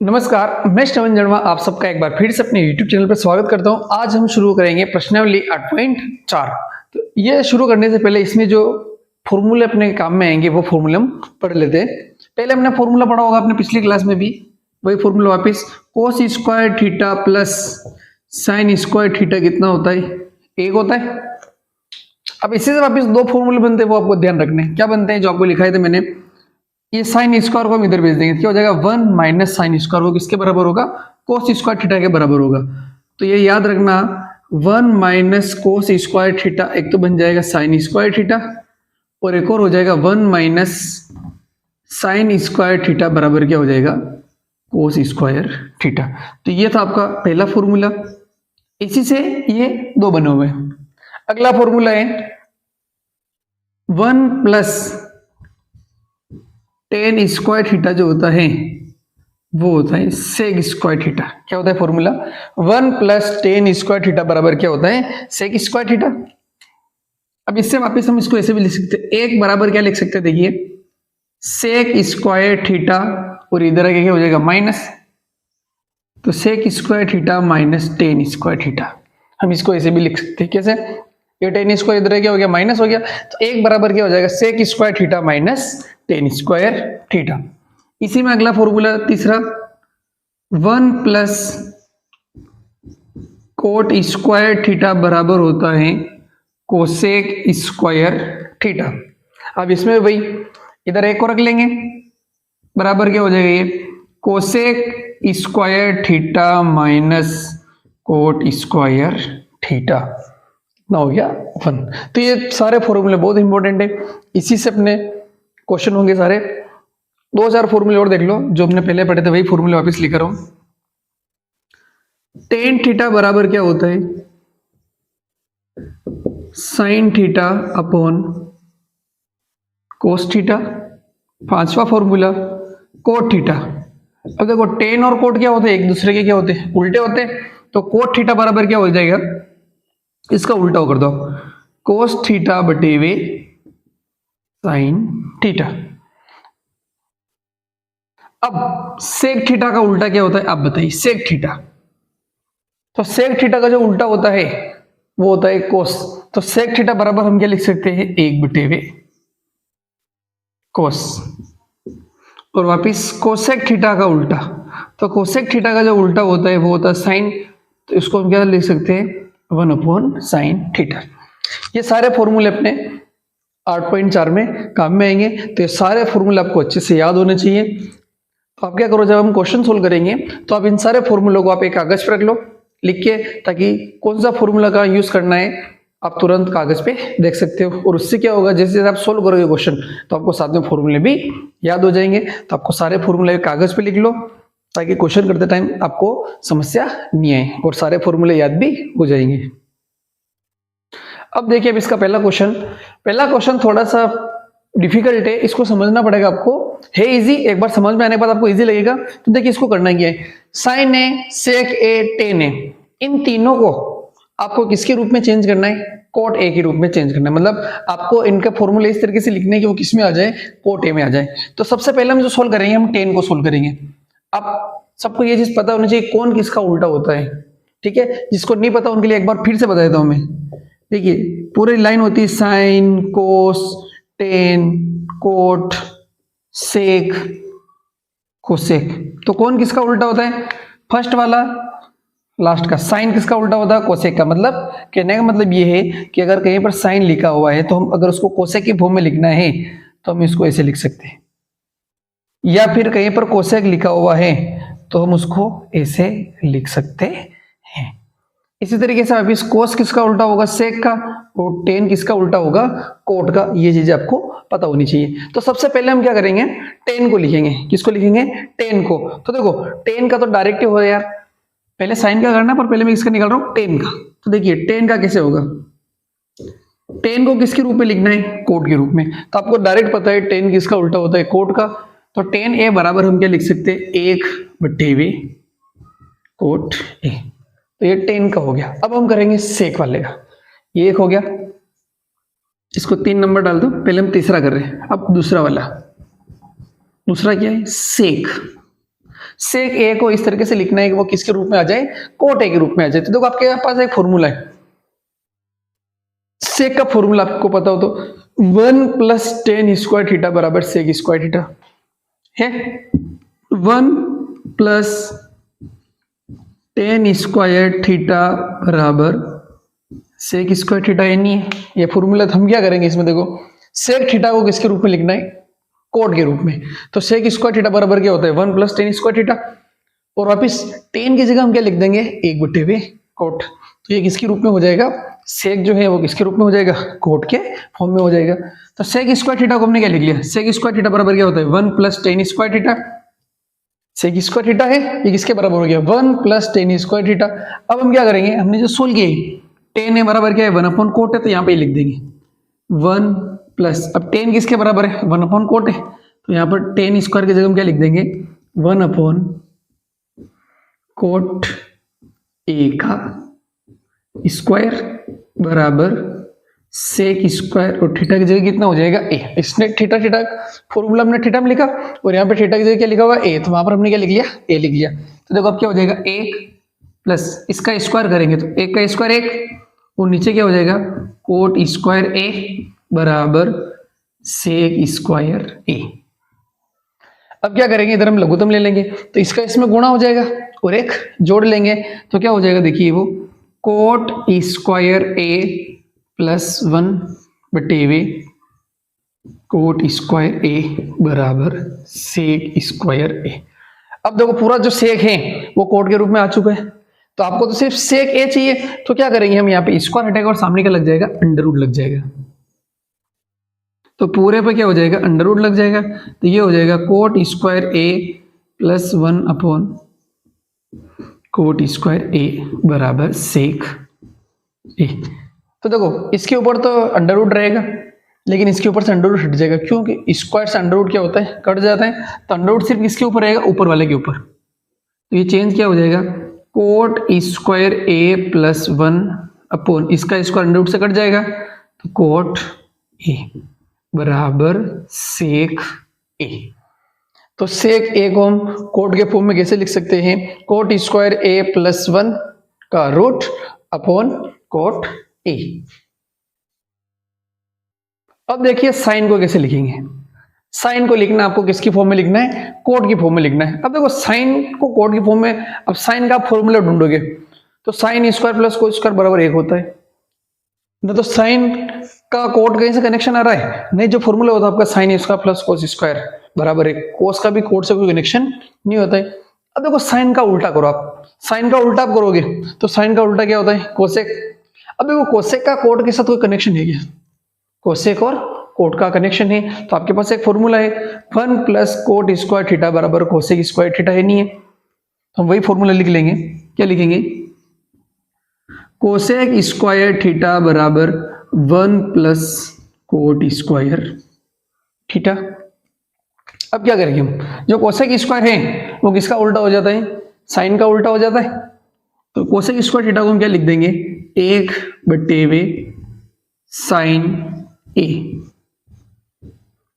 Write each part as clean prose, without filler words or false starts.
नमस्कार, मैं श्रवण जड़वा आप सबका एक बार फिर से अपने YouTube चैनल पर स्वागत करता हूं। आज हम शुरू करेंगे प्रश्नावली 8.4। तो ये शुरू करने से पहले इसमें जो फॉर्मूले अपने काम में आएंगे वो फॉर्मूले हम पढ़ लेते हैं। पहले हमने फॉर्मूला पढ़ा होगा अपने पिछली क्लास में भी, वही फॉर्मूला वापस कोस square theta plus sine square theta कितना होता है? एक होता है। अब इसी से वापस दो फॉर्मूले बनते हैं, वो आपको ध्यान रखने। क्या बनते हैं जो आपको लिखाए थे मैंने, ये साइन स्क्वायर को हम इधर भेज देंगे, क्या हो जाएगा 1 माइनस साइन स्क्वायर, वो किसके बराबर होगा? कोस स्क्वायर थीटा के बराबर होगा। तो ये याद रखना 1 माइनस कोस स्क्वायर थीटा एक तो बन जाएगा साइन स्क्वायर थीटा, और एक और हो जाएगा 1 माइनस साइन स्क्वायर थीटा बराबर क्या हो जाएगा? कोस स्क्वायर थीटा। तो ये था आपका पहला फॉर्मूला, इसी से ये दो बने हुए हैं। अगला फॉर्मूला है 1 प्लस टेन स्क्वायर थीटा जो होता है वो होता है सेक स्क्वायर थीटा। क्या होता है formula? 1 plus tan square theta बराबर क्या होता है? Sec square theta. अब इससे वापस हम इसको ऐसे भी लिख सकते हैं, एक बराबर क्या लिख सकते हैं, देखिए सेक स्क्वायर थीटा, और इधर आगे क्या हो जाएगा माइनस, तो sec square theta minus tan square theta. हम इसको ऐसे भी लिख सकते हैं, कैसे? ये टेन स्क्वायर इधर क्या हो गया माइनस हो गया, तो एक बराबर क्या हो जाएगा sec square theta minus tan square theta. इसी में अगला फॉर्मूला तीसरा 1 प्लस कोट स्क्वायर थीटा बराबर होता है कोसेक स्क्वायर थीटा। अब इसमें भाई इधर एक को रख लेंगे, बराबर क्या हो जाएगा ये cosec square theta minus cot square theta, ना हो गया 1। तो ये सारे फॉर्मूले बहुत इंपॉर्टेंट है, इसी से अपने क्वेश्चन होंगे सारे। 2-4 फॉर्मूले और देख लो जो हमने पहले पढ़े थे, वही फॉर्मूले वापस लिख रहा हूं। टेन थीटा बराबर क्या होता है? Sine theta upon cos theta. पांचवा फॉर्मूला कोट थीटा। अब देखो टेन और कोट क्या होते हैं? एक दूसरे के क्या होते हैं? उल्टे होते हैं। तो कोट थीटा बराबर क्या हो जाएगा? इसका उल्टा कर दो, कोस थीटा बटे वे साइन थीटा। अब सेक थीटा का उल्टा क्या होता है? अब बताइए सेक थीटा। तो सेक थीटा का जो उल्टा होता है वो होता है कोस। तो सेक थीटा बराबर हम क्या लिख सकते हैं? 1 बटे वे कोस। और वापिस कोसेक थीटा का उल्टा, तो कोसेक थीटा का जो उल्टा होता है वो होता है साइन, तो इसको हम क्या लिख सकते हैं? 1 अपॉन साइन थीटा। ये सारे फॉर्मूले अपने 8.4 में काम में आएंगे। तो ये सारे फॉर्मूले आपको अच्छे से याद होने चाहिए। तो आप क्या करो, जब हम क्वेश्चन सोल्व करेंगे तो आप इन सारे फॉर्मूलों को आप एक कागज पर रख लो लिख के, ताकि कौन सा फॉर्मूला का यूज करना है आप तुरंत कागज पे देख सकते हो। और उससे क्या होगा, जैसे जैसे आप सोल्व करोगे क्वेश्चन तो आपको साथ में फॉर्मूले भी याद हो जाएंगे। तो आपको सारे फॉर्मूले कागज पे लिख लो ताकि क्वेश्चन करते टाइम आपको समस्या नहीं आए, और सारे फॉर्मूले याद भी हो जाएंगे। अब देखिए, अब इसका पहला क्वेश्चन थोड़ा सा डिफिकल्ट है, इसको समझना पड़ेगा आपको। है इजी, एक बार समझ में आने के बाद आपको इजी लगेगा। तो देखिए इसको करना क्या है, साइन ए, सेक ए, टेन ए, इन तीनों को आपको किसके रूप में चेंज करना है? कोट ए के रूप में चेंज करना है। मतलब आपको इनका फॉर्मूला इस तरीके से लिखना है कि वो किस में आ जाए? कोट ए में आ जाए। तो सबसे पहले हम जो सोल्व करेंगे, हम टेन को सोल्व करेंगे। अब सबको ये चीज पता होनी चाहिए कौन किसका उल्टा होता है, ठीक है? जिसको नहीं पता उनके लिए एक बार फिर से बता देता हूं मैं। देखिए पूरी लाइन होती है साइन, कोस, टेन, कोट, सेक, कोसेक। तो कौन किसका उल्टा होता है? फर्स्ट वाला, लास्ट का। साइन किसका उल्टा होता है? कोसेक का। मतलब कहने का मतलब ये है कि अगर कहीं पर साइन लिखा हुआ है तो हम अगर उसको कोसेक की फॉर्म में लिखना है तो हम इसको ऐसे लिख सकते हैं, या फिर कहीं पर कोसेक लिखा हुआ है तो हम उसको ऐसे लिख सकते हैं। इसी तरीके से वापिस कोस किसका उल्टा होगा? सेक का। और टेन किसका उल्टा होगा? कोट का। ये चीजें आपको पता होनी चाहिए। तो सबसे पहले हम क्या करेंगे, टेन को लिखेंगे। किसको लिखेंगे? टेन को। तो देखो टेन का तो डायरेक्ट ही हो यार, पहले साइन का करना, पर पहले मैं इसका निकाल रहा हूं टेन का। तो देखिए टेन का कैसे होगा, टेन को किसके रूप में लिखना है? कोट के रूप में। तो आपको डायरेक्ट पता है टेन किसका उल्टा होता है? कोट का। तो टेन ए बराबर हम क्या लिख सकते हैं? 1 बटे वे कोट ए। तो ये टेन का हो गया। अब हम करेंगे सेक वाले का। ये एक हो गया, इसको 3 नंबर डाल दो। पहले हम तीसरा कर रहे हैं, अब दूसरा वाला। दूसरा क्या है? सेक। सेक ए को इस तरीके से लिखना है कि वो किसके रूप में आ जाए, कोट ए के रूप में आ जाए। तो देखो आपके पास एक फॉर्मूला है, सेक का फॉर्मूला आपको पता हो तो 1 प्लस टेन स्क्वायर थीटा बराबर सेक स्क्वायर थीटा है। 1 प्लस टेन स्क्वायर थीटा बराबर सेक स्क्वायर थीटा ये नहीं है, ये फॉर्मूला। तो हम क्या करेंगे इसमें, देखो सेक थीटा को किसके रूप में लिखना है, कोट के रूप में। तो सेक स्क्वायर थीटा बराबर क्या होता है, 1 प्लस टेन स्क्वायर थीटा, और वापिस टेन की जगह हम क्या लिख देंगे, 1/2 कोट। तो ये किसके रूप में हो जाएगा, सेक जो है वो किसके रूप में हो जाएगा, कोट के फॉर्म में हो जाएगा। तो सेक स्क्वायर थीटा को हमने क्या लिख लिया, सेक स्क्वायर थीटा बराबर क्या होता है, 1 plus tan square theta. Sec square theta है, ये किसके बराबर हो गया, 1 प्लस टेन स्क्वायर थीटा। अब हम क्या करेंगे, हमने जो सोल्व किया टेन है बराबर क्या है, 1 कोट है, तो यहाँ पे लिख देंगे 1 प्लस, अब टेन किसके बराबर है, 1 कोट है, तो यहाँ पर टेन स्क्वायर की जगह हम क्या लिख देंगे, 1 कोट ए का स्क्वायर बराबर सेक स्क्वायर, और थीटा की जगह कितना हो जाएगा, ए। इसने थीटा फॉर्मूला हमने थीटा में लिखा, और यहाँ पे थीटा की जगह क्या लिखा हुआ, ए, तो वहां पर हमने क्या लिख लिया, ए लिख लिया। तो देखो अब क्या हो जाएगा, 1 प्लस इसका स्क्वायर करेंगे तो 1 का स्क्वायर 1, और नीचे क्या हो जाएगा, कोट स्क्वायर ए बराबर सेक स्क्वायर ए। अब क्या करेंगे, इधर हम लघुत्तम ले लेंगे, तो इसका इसमें गुणा हो जाएगा और एक जोड़ लेंगे, तो क्या हो जाएगा, देखिए वो कोट स्क्वायर ए प्लस 1/2 कोट स्क्वायर ए बराबर सेक स्क्वायर ए। अब देखो पूरा जो सेक है वो कोट के रूप में आ चुका है, तो आपको तो सिर्फ सेक ए चाहिए, तो क्या करेंगे हम, यहाँ पे स्क्वायर हटेगा और सामने क्या लग जाएगा, अंडर रूट लग जाएगा। तो पूरे पे क्या हो जाएगा, अंडर रूट लग जाएगा, तो ये हो जाएगा कोट स्क्वायर ए प्लस 1 कोट स्क्वायर ए बराबर सेक ए। तो देखो इसके ऊपर तो अंडर रूट रहेगा, लेकिन इसके ऊपर से अंडर रूट हट जाएगा, क्योंकि स्क्वायर से अंडर रूट क्या होता है, कट जाता है। तो अंडर रूट सिर्फ किसके ऊपर रहेगा, ऊपर वाले के ऊपर। तो ये चेंज क्या हो जाएगा, कोट स्क्वायर ए प्लस 1 इसका स्क्वायर अंडर रूट से कट जाएगा, तो कोट ए बराबर सेक ए। तो सेक ए को हम कोट के फॉर्म में कैसे लिख सकते हैं, कोट स्क्वायर ए प्लस 1 का रूट अपॉन कोट ए। अब देखिए साइन को कैसे लिखेंगे, साइन को लिखना आपको किसकी फॉर्म में लिखना है, कोट की फॉर्म में लिखना है। अब देखो साइन को कोट की फॉर्म में, अब साइन का फॉर्मूला ढूंढोगे तो sine square plus cos square बराबर 1 होता है ना, तो साइन का कोट कहीं से कनेक्शन आ रहा है नहीं, जो फॉर्मूला होता है आपका sine square plus cos square बराबर 1, कोस का भी कोट से कोई कनेक्शन नहीं होता है। अब देखो साइन का उल्टा करो आप, साइन का उल्टा आप करोगे तो साइन का उल्टा क्या होता है, कोसेक। अब देखो कोसेक का कोट के साथ कोई कनेक्शन है क्या, कोसेक और कोट का कनेक्शन है, तो आपके पास एक फॉर्मूला है 1 प्लस कोट स्क्वायर थीटा बराबर कोसेक स्क्वायर थीटा है, नहीं है, तो हम वही फॉर्मूला लिख लेंगे। क्या लिखेंगे, कोसेक स्क्वायर थीटा बराबर 1 प्लस कोट स्क्वायर थीटा। अब क्या करेंगे हम, जो कोसेक स्क्वायर है वो किसका उल्टा हो जाता है, साइन का उल्टा हो जाता है, तो कोसेक स्क्वायर थीटा को हम क्या लिख देंगे, 1/2 साइन ए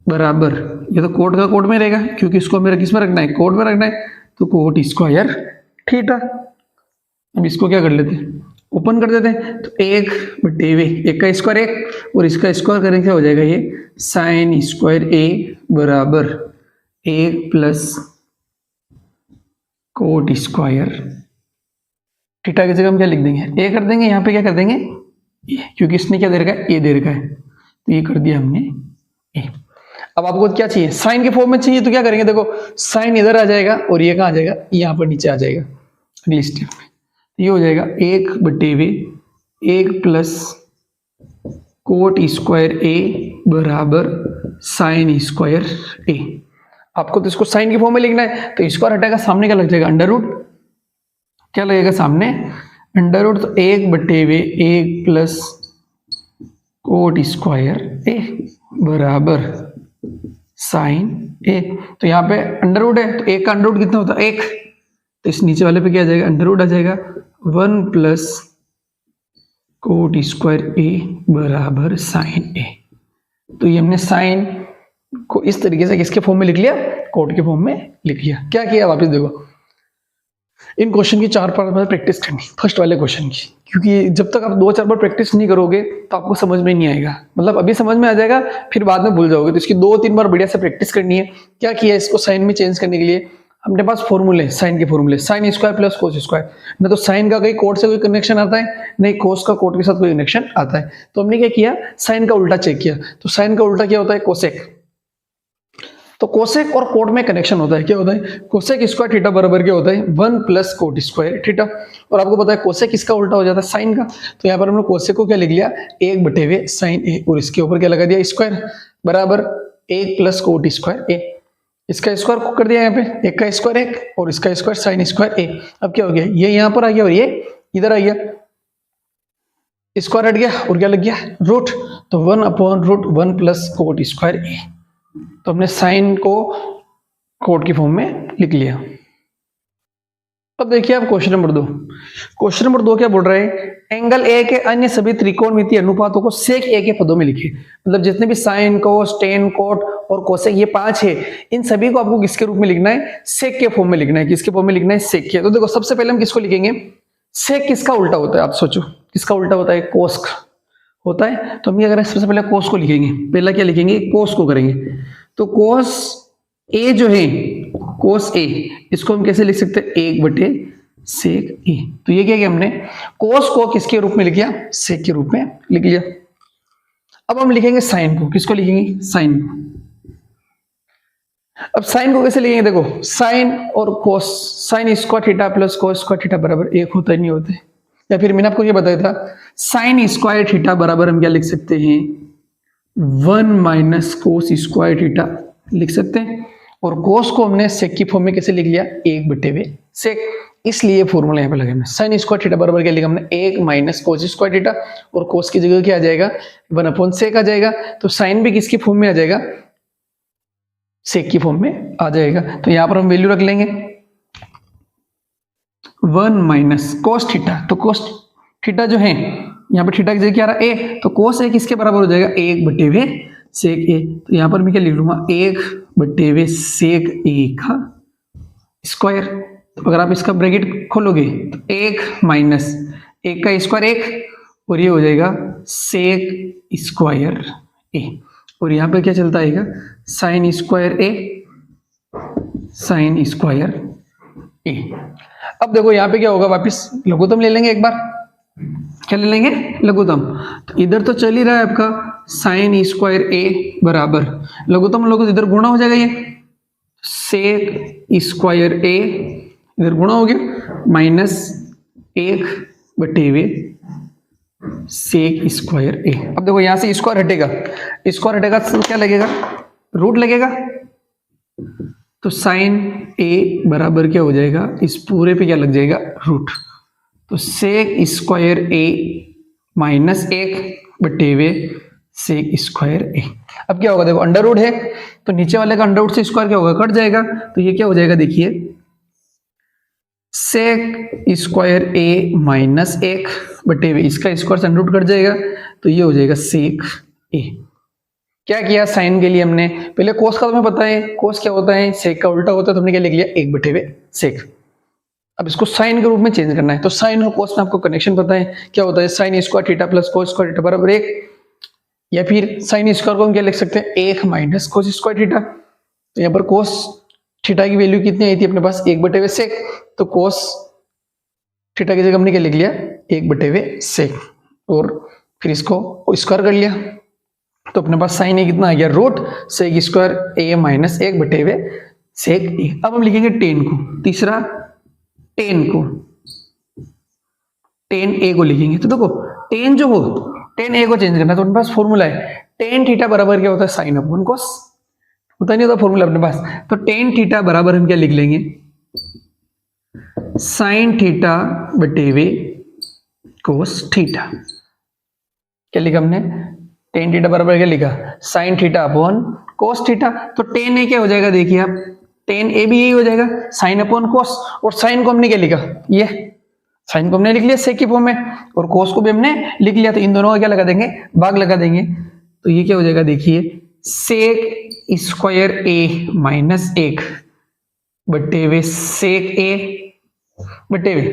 बराबर, ये तो कोट का कोट में रहेगा क्योंकि इसको मेरा किस में रखना है, कोट में रखना है, तो कोट स्क्वायर थीटा। अब इसको क्या कर लेते हैं, ओपन कर देते हैं, तो 1/2 1 का स्क्वायर 1 और इसका स्क्वायर करेंगे क्या हो जाएगा, ये साइन स्क्वायर ए बराबर 1 प्लस कोट स्क्वायर थीटा की जगह हम क्या लिख देंगे, ए कर देंगे, यहाँ पे क्या कर देंगे ए, क्योंकि इसने क्या दे रखा है, ए दे रखा है, तो ये कर दिया हमने ए। अब आपको क्या चाहिए, साइन के फॉर्म में चाहिए, तो क्या करेंगे, देखो साइन इधर आ जाएगा और ये कहाँ आ जाएगा, यहाँ पर नीचे आ जाएगा अगली स्टेप में, ये हो जाएगा 1/2 1 प्लस कोट स्क्वायर ए बराबर साइन स्क्वायर ए। आपको तो इसको साइन की फॉर्म में लिखना है, तो स्क्वायर हटाएगा, सामने क्या लग जाएगा, अंडर रूट, क्या लगेगा सामने, अंडर रूट, तो 1/2 1 प्लस कोट स्क्वायर ए बराबर साइन ए। तो यहाँ पे अंडर रूट है, तो 1 का अंडर रूट कितना होता है, 1, तो इस नीचे वाले पे क्या आ जाएगा, अंडर रूट आ जाएगा, 1 प्लस कोट स्क्वायर ए बराबर साइन ए। तो ये हमने साइन को इस तरीके से किसके फॉर्म में लिख लिया, कोट के फॉर्म में लिख लिया। क्या किया वापस देखो, इन क्वेश्चन की 4 बार प्रैक्टिस करनी, फर्स्ट वाले क्वेश्चन की, क्योंकि जब तक आप 2-4 बार प्रैक्टिस नहीं करोगे तो आपको समझ में नहीं आएगा। मतलब अभी समझ में आ जाएगा, फिर बाद में भूल जाओगे। तो इसकी 2-3 बार बढ़िया से प्रैक्टिस करनी है। क्या किया, इसको साइन में चेंज करने के लिए अपने पास फॉर्मूले, साइन के फॉर्मूले, sine square plus cos square. न तो साइन का कहीं कोट से कोई कनेक्शन आता है, नहीं कोस का कोट के साथ कोई कनेक्शन आता है। तो हमने क्या किया, साइन का उल्टा चेक किया। तो साइन का उल्टा क्या होता है, कोसेक। तो कोसेक और कोट में कनेक्शन होता है, क्या होता है, कोसेक स्क्वायर थीटा बराबर क्या होता है, 1 प्लस कोट स्क्वायर थीटा। और आपको पता है कोसेक किसका उल्टा हो जाता है, साइन का। तो यहाँ पर हमने कोसेक को क्या लिख लिया, 1/, साइन ए, और इसके ऊपर क्या लगा दिया, स्क्वायर, बराबर 1 प्लस कोट स्क्वायर ए। इसका स्क्वायर को कर दिया यहाँ पे, 1 का स्क्वायर 1 और इसका स्क्वायर साइन स्क्वायर ए। अब क्या हो गया, ये यहाँ पर आ गया और ये इधर आ गया, स्क्वायर हट गया और क्या लग गया, रूट। तो 1/√1 प्लस कोट स्क्वायर ए। तो हमने साइन को कोट की फॉर्म में लिख लिया। अब देखिए आप क्वेश्चन नंबर 2। क्वेश्चन नंबर 2 क्या बोल रहा है, एंगल ए के अन्य सभी त्रिकोणमितीय अनुपातों को सेक ए के पदों में लिखे। मतलब जितने भी साइन, कोस, टेन, कोट और कोसेक, ये 5 है, इन सभी को आपको किसके रूप में लिखना है, सेक के फॉर्म में लिखना है। किसके फॉर्म में लिखना है, सेक के। तो देखो सबसे पहले हम किसको लिखेंगे, सेक किसका उल्टा होता है, आप सोचो किसका उल्टा होता है, कोस का होता है। तो हम क्या करें, सबसे पहले कोस को लिखेंगे। पहला क्या लिखेंगे, कोस को करेंगे। तो कोस ए जो है, कोस ए, इसको हम कैसे लिख सकते हैं, 1/सेक ए। तो ये क्या किया हमने, कोस को किसके रूप में लिख लिया, सेक के रूप में लिख लिया। अब हम लिखेंगे साइन को, किसको लिखेंगे, साइन को। अब साइन को कैसे लिखेंगे, देखो साइन और cos, sine square theta plus cos square theta बराबर 1 होता ही नहीं होते। या फिर मैंने आपको ये बताया था, साइन स्क्वायर थीटा बराबर हम क्या लिख सकते हैं, 1 माइनस कोस स्क्वायर थीटा लिख सकते हैं। और कोस को हमने सेक की फॉर्म में कैसे लिख लिया, 1/सेक। इसलिए फॉर्मूला यहाँ पे लगे हमने, साइन स्क्वायर थीटा बराबर क्या लिखा हमने, 1 माइनस कोस स्क्वायर थीटा, और कोस की जगह क्या आ जाएगा, 1/सेक आ जाएगा। तो साइन भी किसकी फॉर्म में आ जाएगा, सेक की फॉर्म में आ जाएगा। तो यहाँ पर हम वैल्यू रख लेंगे 1 माइनस कोस थीटा। तो कोस थीटा जो है, यहाँ पर थीटा की जगह क्या आ रहा है, ए। तो कोस ए किसके बराबर हो जाएगा, 1/सेक ए। तो यहाँ पर मैं क्या लिख लूंगा, 1/सेक ए का स्क्वायर। तो अगर आप इसका ब्रैकेट खोलोगे तो 1 माइनस 1 का स्क्वायर 1, और ये हो जाएगा सेक स्क्वायर ए। और यहाँ पर क्या चलता आएगा, साइन स्क्वायर ए, साइन स्क्वायर ए। अब देखो यहाँ पे क्या होगा, वापिस लघुत्तम ले लेंगे एक बार। क्या ले लेंगे, लघुत्तम। तो इधर तो चल ही रहा है आपका साइन स्क्वायर ए बराबर, लघुत्तम लोग इधर गुणा हो जाएगा, ये सेक स्क्वायर ए इधर गुणा हो गया, माइनस 1/सेक स्क्वायर ए। अब देखो यहां से स्क्वायर हटेगा, स्क्वायर हटेगा तो क्या लगेगा, रूट लगेगा। तो साइन ए बराबर क्या हो जाएगा, इस पूरे पे क्या लग जाएगा, रूट। तो सेक स्क्वायर ए माइनस 1/सेक स्क्वायर ए। अब क्या होगा, देखो अंडर रूट है तो नीचे वाले का अंडर रूट से स्क्वायर क्या होगा, कट जाएगा। तो ये क्या हो जाएगा, देखिए सेक स्क्वायर ए माइनस 1/, इसका स्क्वायर से अंडर रूट कट जाएगा। तो ये हो जाएगा सेक ए। क्या किया, साइन के लिए हमने पहले कोस का, तुम्हें पता है कोस क्या होता है, सेक का उल्टा होता है। तो हमने क्या लिख लिया, 1/सेक। अब इसको साइन के रूप में चेंज करना है। तो साइन और कोस में आपको कनेक्शन पता है, क्या होता है, sign square theta plus cos square theta बराबर 1। या फिर साइन स्क्वायर को हम क्या लिख सकते हैं, 1 माइनस कोस स्क्वायर थीटा। तो यहाँ पर कोस थीटा की वैल्यू कितनी आई थी अपने पास, 1/सेक। तो कोस थीटा की जगह हमने क्या लिख लिया, 1/सेक, और फिर इसको स्क्वायर कर लिया। तो अपने पास साइन ए कितना आ गया, रूट सेक स्क्वायर ए माइनस 1/सेक ए। अब हम लिखेंगे टेन को, तीसरा टेन को, टेन ए को लिखेंगे। तो देखो टेन जो हो, टेन ए को चेंज करना है। तो अपने पास फॉर्मूला है, टेन थीटा बराबर क्या होता है, साइन अपॉन कोस, होता नहीं होता फॉर्मूला अपने पास। तो टेन थीटा बराबर हम क्या लिख लेंगे, साइन थीटा बटेवे कोस थीटा। क्या लिखा हमने, टेन थीटा बराबर क्या लिखा, sine theta upon cos theta. तो टेन ए क्या हो जाएगा, देखिए आप, टेन ए भी यही हो जाएगा, साइन अपॉन कोस। और साइन को हमने क्या लिखा, ये साइन को हमने लिख लिया सेक की फॉर्म में, और कोस को भी हमने लिख लिया। तो इन दोनों का क्या लगा देंगे, भाग लगा देंगे। तो ये क्या हो जाएगा, देखिए सेक स्क्वायर ए माइनस 1 बटे हुए सेक ए बटे हुए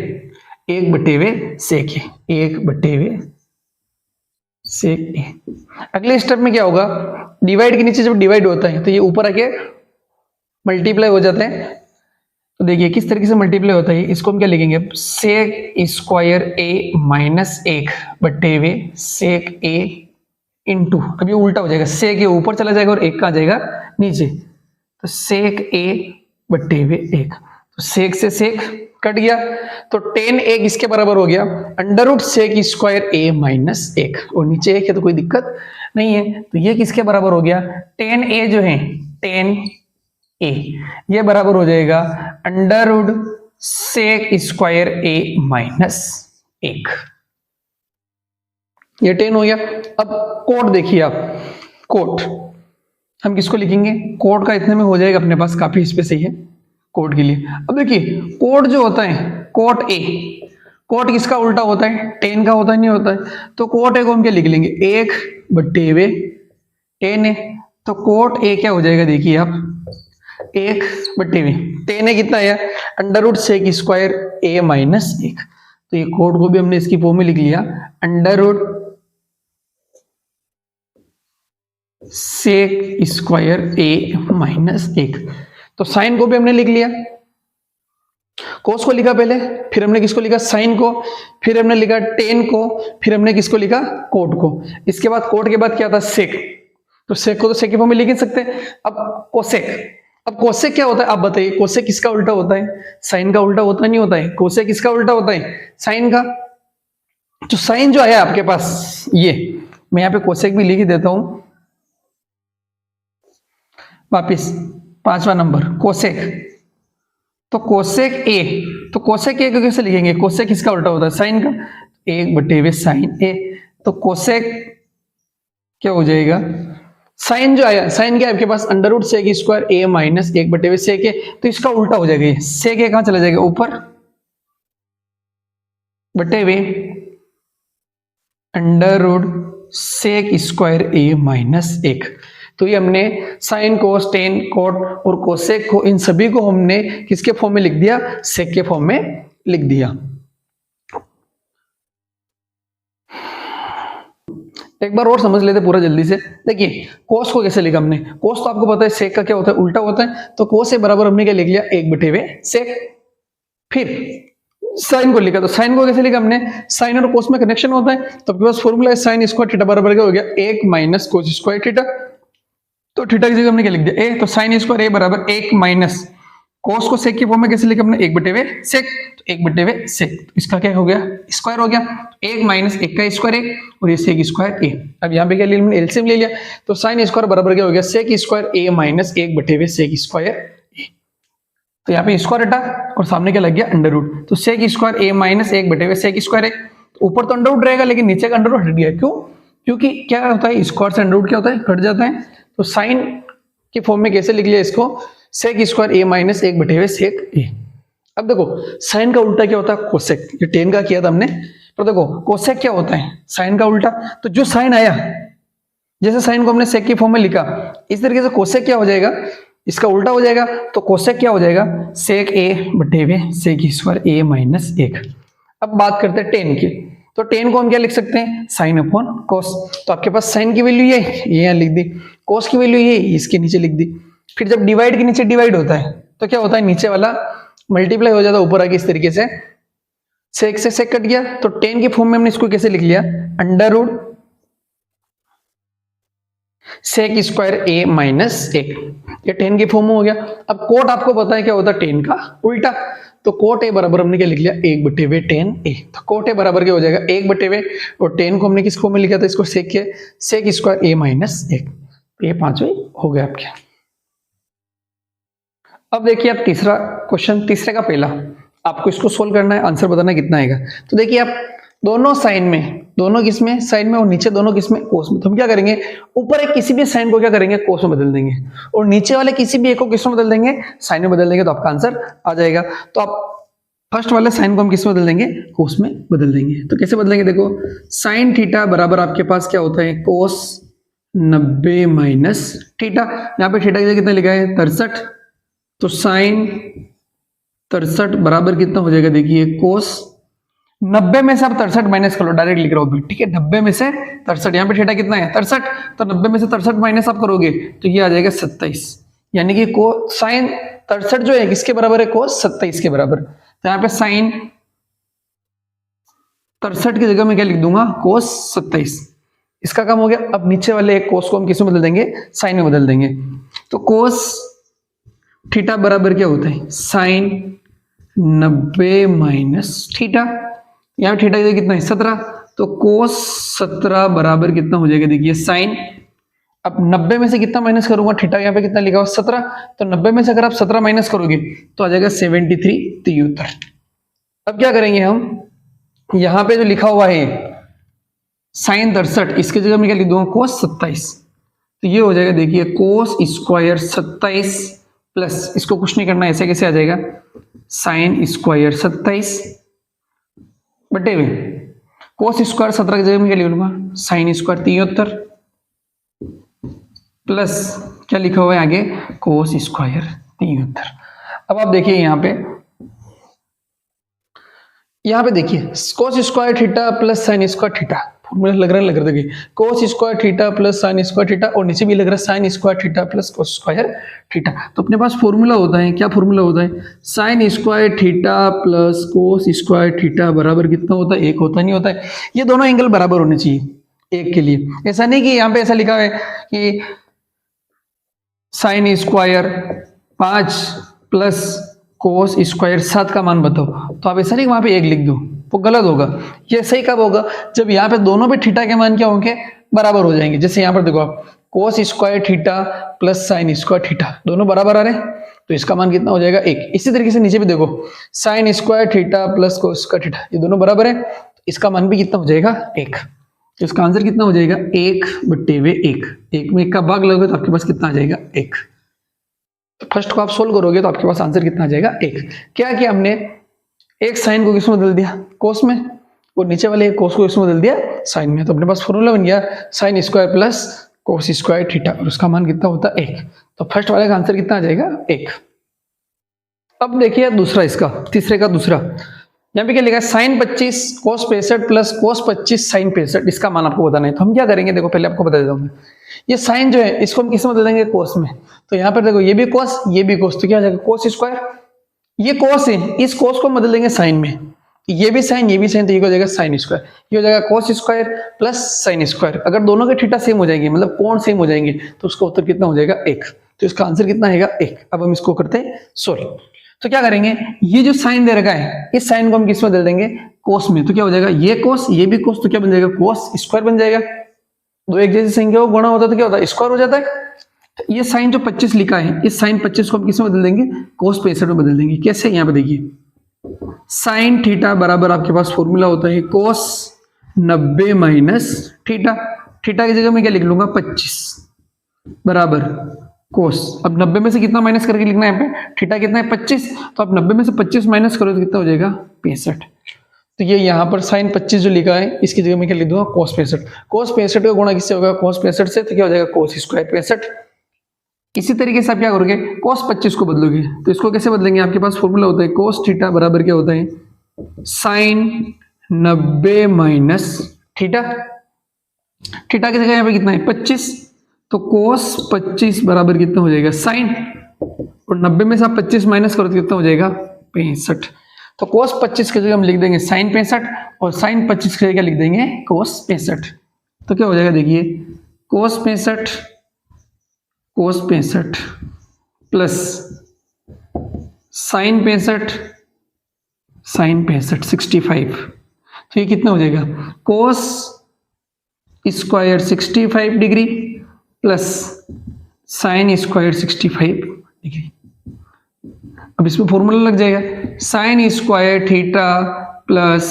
1 बटे हुए सेक ए, 1 बटे हुए सेक ए। अगले स्टेप में क्या होगा, डिवाइड के नीचे जब डिवाइड होता है तो ये ऊपर आके मल्टीप्लाई हो जाता है। तो देखिए किस तरीके से मल्टीप्लाई होता है, इसको हम क्या लिखेंगे, सेक स्क्वायर ए माइनस 1 बटे हुए सेक ए इंटू, अब ये उल्टा हो जाएगा, सेक ए ऊपर चला जाएगा और 1 का आ जाएगा नीचे, तो सेक ए बटे हुए 1, तो सेक से सेक कट गया, तो टेन ए किसके बराबर हो गया, अंडर रूट सेक स्क्वायर ए माइनस 1, और नीचे 1 है तो कोई दिक्कत नहीं है, तो ये किसके बराबर हो गया, टेन ए जो है टेन ए ये बराबर हो जाएगा अंडर रूट सेक स्क्वायर ए माइनस 1, ये 10 हो गया। अब कोट देखिए आप, कोट हम किसको लिखेंगे, कोट का इतने में हो जाएगा अपने पास, काफी स्पेस ही है कोट के लिए। अब देखिए कोट जो होता है, कोट ए, कोट किसका उल्टा होता है, 10 का होता है, नहीं होता है, तो कोट ए को हम क्या लिख लेंगे, 1 बटे हुए 10 है, तो कोट ए क्या हो जाएगा, देखिए आप 1 बटे हुए 10 है कितना है, अंडर रूट सेक स्क्वायर ए माइनस 1, तो ये कोट को भी हमने इसकी फॉर्म में लिख लिया, अंडर रूट सेक स्क्वायर ए माइनस 1, तो साइन को भी हमने लिख लिया, कोस को लिखा पहले, फिर हमने किसको लिखा, साइन को, फिर हमने लिखा टेन को, फिर हमने किसको लिखा, कोट को। इसके बाद कोट के बाद क्या था, सेक, तो सेक को तो सेक की फॉर्म में लिख ही सकते हैं। अब कोसेक, अब कोसेक क्या होता है आप बताइए, कोसेक किसका उल्टा होता है, साइन का उल्टा होता नहीं होता है, कोसेक किसका उल्टा होता है, साइन का। तो साइन जो आया आपके पास, ये मैं यहाँ पे कोसेक भी लिख ही देता हूं वापिस, 5वां नंबर कोसेक, तो कोसेक ए, तो कोसेक ए को कैसे लिखेंगे, कोसेक किसका उल्टा होता है, साइन का, 1 बटे हुए साइन ए, तो कोसेक क्या हो जाएगा, साइन जो आया, साइन क्या है आपके पास, अंडर रूट सेक स्क्वायर ए माइनस 1 बटे हुए सेक ए, तो इसका उल्टा हो जाएगा, ये सेक ए कहां चला जाएगा, ऊपर बटे हुए अंडर रूट सेक स्क्वायर ए माइनस 1, तो ये हमने साइन कोस टेन कोट और कोसेक को, इन सभी को हमने किसके फॉर्म में लिख दिया, सेक के फॉर्म में लिख दिया। एक बार और समझ लेते पूरा जल्दी से, देखिए कोस को कैसे लिखा हमने, कोस तो आपको पता है सेक का क्या होता है, उल्टा होता है, तो कोस से बराबर हमने क्या लिख लिया, 1 बटे हुए सेक। फिर साइन को लिखा, तो साइन को कैसे लिखा हमने, साइन और कोस में कनेक्शन होता है, तो आपके पास फॉर्मूला है साइन स्क्वायर थीटा बराबर क्या हो गया, 1 माइनस कोस स्क्वायर थीटा, तो थीटा की जगह हमने क्या लिख दिया ए, तो साइन स्क्वायर ए बराबर 1 माइनस कोस को सेक की फॉर्म में कैसे लिखा हमने, 1 बटे हुए सेक, तो 1 बटे हुए सेक, तो इसका क्या हो गया, स्क्वायर हो गया, 1 माइनस 1 का स्क्वायर 1 और ये सेक स्क्वायर ए। अब यहाँ पे क्या ले लिया, एलसीएम ले लिया, तो साइन स्क्वायर बराबर क्या हो गया, सेक स्क्वायर ए माइनस 1 बटे हुए सेक स्क्वायर ए, तो यहाँ पे स्क्वायर हटा और सामने क्या लग गया, अंडर रूट, तो सेक स्क्वायर ए माइनस 1 बटे हुए सेक स्क्वायर ए, ऊपर तो अंडर रूट रहेगा लेकिन नीचे का अंडर रूट हट गया, क्यों, क्योंकि क्या होता है, स्क्वायर से अंडर रूट क्या होता है, कट जाता है, तो साइन के फॉर्म में कैसे लिख लिया इसको, सेक स्क्वायर ए माइनस 1 बटे हुए सेक ए। अब देखो साइन का उल्टा क्या होता है, कोसेक, ये 10 का किया था हमने, तो देखो कोसेक क्या होता है, साइन का उल्टा, तो जो साइन आया, जैसे साइन को हमने सेक की फॉर्म में लिखा, इस तरीके से कोसेक क्या हो जाएगा, इसका उल्टा हो जाएगा, तो कोसेक क्या हो जाएगा, सेक ए बटे हुए सेक स्क्वायर ए माइनस 1। अब बात करते हैं 10 की, तो 10 को हम क्या लिख सकते हैं, साइन अपॉन कोस, तो आपके पास साइन की वैल्यू ये यहाँ लिख दी, कोस की वैल्यू ये इसके नीचे लिख दी। फिर जब डिवाइड के नीचे डिवाइड होता है तो क्या होता है, नीचे वाला मल्टीप्लाई हो जाता है ऊपर आके, इस तरीके से सेक से सेक कट गया, तो 10 की फॉर्म में हमने इसको कैसे लिख लिया, अंडर रूट सेक स्क्वायर ए माइनस 1, ये 10 की फॉर्म में हो गया। अब कोट आपको पता है क्या होता है, 10 का उल्टा, तो कोट ए बराबर हमने क्या लिख लिया, 1 बटे हुए 10 ए, तो कोट ए बराबर क्या हो जाएगा, 1 बटे हुए, और 10 को हमने किस फॉर्म में लिखा था, इसको सेक के सेक स्क्वायर ए माइनस 1, ये 5वें हो गए आपके। अब देखिए आप तीसरा क्वेश्चन, तीसरे का पहला, आपको इसको सोल्व करना है, आंसर बताना कितना आएगा। तो देखिए आप दोनों साइन में, दोनों किसमें, साइन में, और नीचे दोनों किसमें, कोस में, तो हम क्या करेंगे, ऊपर एक किसी भी साइन को क्या करेंगे, कोस में बदल देंगे, और नीचे वाले किसी भी एक को किस में बदल देंगे, साइन में बदल देंगे, तो आपका आंसर आ जाएगा। तो आप फर्स्ट वाले साइन को हम किस में बदल देंगे, कोस में बदल देंगे। तो कैसे बदलेंगे, देखो साइन थीटा बराबर आपके पास क्या होता है, कोस 90 माइनस थीटा। यहाँ पे थीटा की जगह कितना लिखा है 63, तो साइन 63 बराबर कितना हो जाएगा, देखिए कोस 90 में से आप 63 माइनस कर लो, डायरेक्ट लिख रहा हूँ, ठीक है 90 में से 63, यहाँ पे थीटा कितना है 63, तो 90 में से 63 माइनस आप करोगे तो ये आ जाएगा 27, यानी कि को साइन 63 जो है किसके बराबर है, कोस 27 के बराबर। तो यहाँ पे साइन 63 की जगह मैं क्या लिख दूंगा, कोस 27। इसका काम हो गया। अब नीचे वाले एक कोस को हम किस में बदल देंगे, साइन में बदल देंगे। तो कोस थीटा बराबर क्या होता है, साइन 90 माइनस थीटा। यहाँ थीटा कितना है 17, तो कोस 17 बराबर कितना हो जाएगा, देखिए साइन, अब 90 में से कितना माइनस करूंगा, थीटा यहाँ पे कितना लिखा हुआ 17, तो 90 में से अगर आप 17 माइनस करोगे तो आ जाएगा 73 73। अब क्या करेंगे हम, यहाँ पे जो लिखा हुआ है साइन 63, इसकी जगह मैं क्या लिख दूंगा, कोस 27, तो ये हो जाएगा देखिए कोस स्क्वायर 27 प्लस, इसको कुछ नहीं करना, ऐसे कैसे आ जाएगा, साइन स्क्वायर 27 बटे हुए कोस स्क्वायर 17 की जगह में क्या लिख लूंगा, साइन स्क्वायर 73 प्लस क्या लिखा हुआ है आगे, कोस स्क्वायर 73। अब आप देखिए यहाँ पे देखिए cos square theta plus sine square theta, formula लग रहा है, देखिए cos square theta plus sine square theta, और नीचे भी लग रहा है sign square theta plus cos square theta. तो अपने पास फॉर्मूला होता है, क्या फॉर्मूला होता है, sign square theta plus cos square theta बराबर कितना होता है, एक होता नहीं होता है। ये दोनों एंगल बराबर होने चाहिए एक के लिए, ऐसा नहीं कि यहाँ पे ऐसा लिखा है कि sine square 5 plus cos square 7 का मान बताओ, तो आप ऐसा नहीं वहां पे एक लिख दो, वो गलत होगा। ये सही कब होगा, जब यहाँ पे दोनों पे थीटा के मान क्या होंगे, बराबर हो जाएंगे। जैसे यहाँ पर देखो आप कोस square theta plus sine square theta दोनों बराबर आ रहे हैं, तो इसका मान कितना हो जाएगा, एक। इसी तरीके से नीचे भी देखो sign square theta plus cos square theta, ये दोनों बराबर है, तो इसका मान भी कितना हो जाएगा, एक। तो इसका आंसर कितना हो जाएगा, 1/1। एक में 1 का भाग लगोगे तो आपके पास कितना आ जाएगा, 1। तो फर्स्ट को आप सोल्व करोगे तो आपके पास आंसर कितना आ जाएगा, 1। क्या किया हमने, एक साइन को किसमें बदल दिया, कोस में, और नीचे वाले एक कोस को किसमें बदल दिया, साइन में। तो अपने पास फॉर्मूला बन गया sine square plus cos square theta, और उसका मान कितना होता है, 1। तो फर्स्ट वाले का आंसर कितना आ जाएगा, 1। अब देखिए दूसरा, इसका तीसरे का दूसरा, यहाँ पे क्या लिखा है साइन 25 कोस 65 प्लस कोस 25 साइन 65, इसका मान आपको बताना है। तो हम क्या करेंगे, देखो पहले आपको बता देता हूँ मैं, ये साइन जो है इसको हम किसमें बदल देंगे, कोस में। तो यहाँ पर देखो ये भी कोस ये भी कोस, तो क्या हो जाएगा कोस स्क्वायर, ये कोस है, इस कोस को बदल देंगे साइन में, ये भी साइन ये भी साइन, तो ये हो जाएगा साइन स्क्वायर, ये हो जाएगा cos square plus sine square. अगर दोनों के थीटा सेम हो जाएंगे, मतलब कोण सेम हो जाएंगे, तो उसका उत्तर कितना हो जाएगा, 1। तो इसका आंसर कितना आएगा, 1। अब हम इसको करते हैं सोल्व। तो क्या करेंगे, ये जो साइन दे रखा है इस साइन को हम किस में बदल देंगे, कोस में। तो क्या हो जाएगा, ये कोस ये भी कोस, तो क्या बन जाएगा, कोस स्क्वायर बन जाएगा। दो एक जैसी संख्या को गुणा होता है तो क्या होता है, स्क्वायर हो जाता है। तो ये साइन जो 25 लिखा है, इस साइन 25 को हम किस में बदल देंगे, कोस 65 में बदल देंगे। कैसे, यहाँ पे देखिए साइन थीटा बराबर आपके पास फॉर्मूला होता है कोस 90 माइनस थीटा। थीटा की जगह मैं क्या लिख लूंगा, 25 बराबर कोस। अब 90 में से कितना माइनस करके लिखना है, यहाँ पे थीटा कितना है 25, तो अब 90 में से 25 माइनस करो तो कितना हो जाएगा, 65। तो ये यहाँ पर साइन 25 जो लिखा है इसकी जगह मैं क्या लिख दूंगा, कोस 65। कोस 65 का गुणा किससे होगा, कोस 65 से, तो क्या हो जाएगा कोस स्क्वायर 65। इसी तरीके से आप क्या करोगे, कोस 25 को बदलोगे, तो इसको कैसे बदलेंगे, आपके पास फॉर्मूला होता है कोस थीटा बराबर क्या होता है, साइन 90 माइनस थीटा। थीटा की जगह यहाँ पे कितना है 25, तो कोस 25 बराबर कितना हो जाएगा, साइन, और 90 में से आप 25 माइनस करो तो कितना हो जाएगा, 65। तो कोस 25 की जगह हम लिख देंगे साइन 65, और साइन 25 की जगह लिख देंगे कोस 65। तो क्या हो जाएगा, देखिए कोस 65 प्लस साइन 65 65। तो ये कितना हो जाएगा, cos square 65 degree plus sine square 65 degree. अब इसमें फॉर्मूला लग जाएगा, sign square theta plus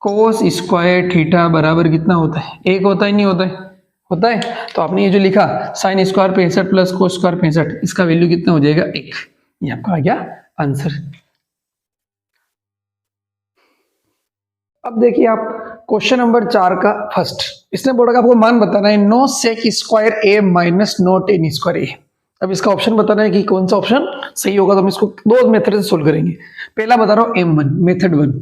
cos square theta बराबर कितना होता है, 1 होता है, नहीं होता है, होता है। तो आपने ये जो लिखा sine square 65 plus cos square 65, इसका वैल्यू कितना हो जाएगा, 1। ये आपका आ गया आंसर। अब देखिए आप क्वेश्चन नंबर 4 का फर्स्ट, इसने बोला कि आपको मान बताना है नो सेक स्क्वायर ए माइनस नो टेन स्क्वायर ए। अब इसका ऑप्शन बताना है कि कौन सा ऑप्शन सही होगा, तो हम इसको दो मेथड से सोल्व करेंगे। पहला बता रहा हूं M1 मेथड 1।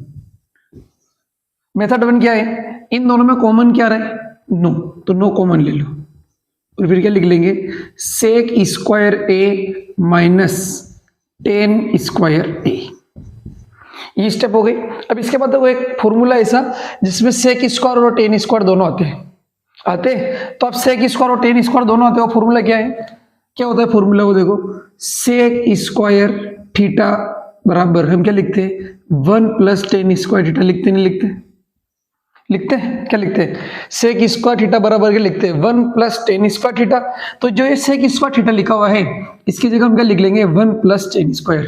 मेथड 1 क्या है, इन दोनों में कॉमन क्या रहा है, नो, तो नो कॉमन ले लो और फिर क्या लिख लेंगे, सेक स्क्वायर ए माइनस टेन स्क्वायर ए। ये स्टेप हो गई। अब इसके बाद देखो एक फॉर्मूला ऐसा जिसमें सेक स्क्वायर और टेन स्क्वायर दोनों आते तो अब सेक स्क्वायर और टेन स्क्वायर दोनों आते हो, फॉर्मूला क्या है, क्या होता है फॉर्मूला को देखो, सेक स्क्वायर थीटा बराबर हम क्या लिखते हैं, 1 प्लस टेन स्क्वायर थीटा। लिखते नहीं लिखते हैं क्या लिखते हैं, सेक स्क्वायर थीटा बराबर क्या लिखते हैं, 1 प्लस टेन स्क्वायर थीटा। तो जो ये सेक स्क्वायर थीटा लिखा हुआ है इसकी जगह हम क्या लिख लेंगे, 1 प्लस टेन स्क्वायर।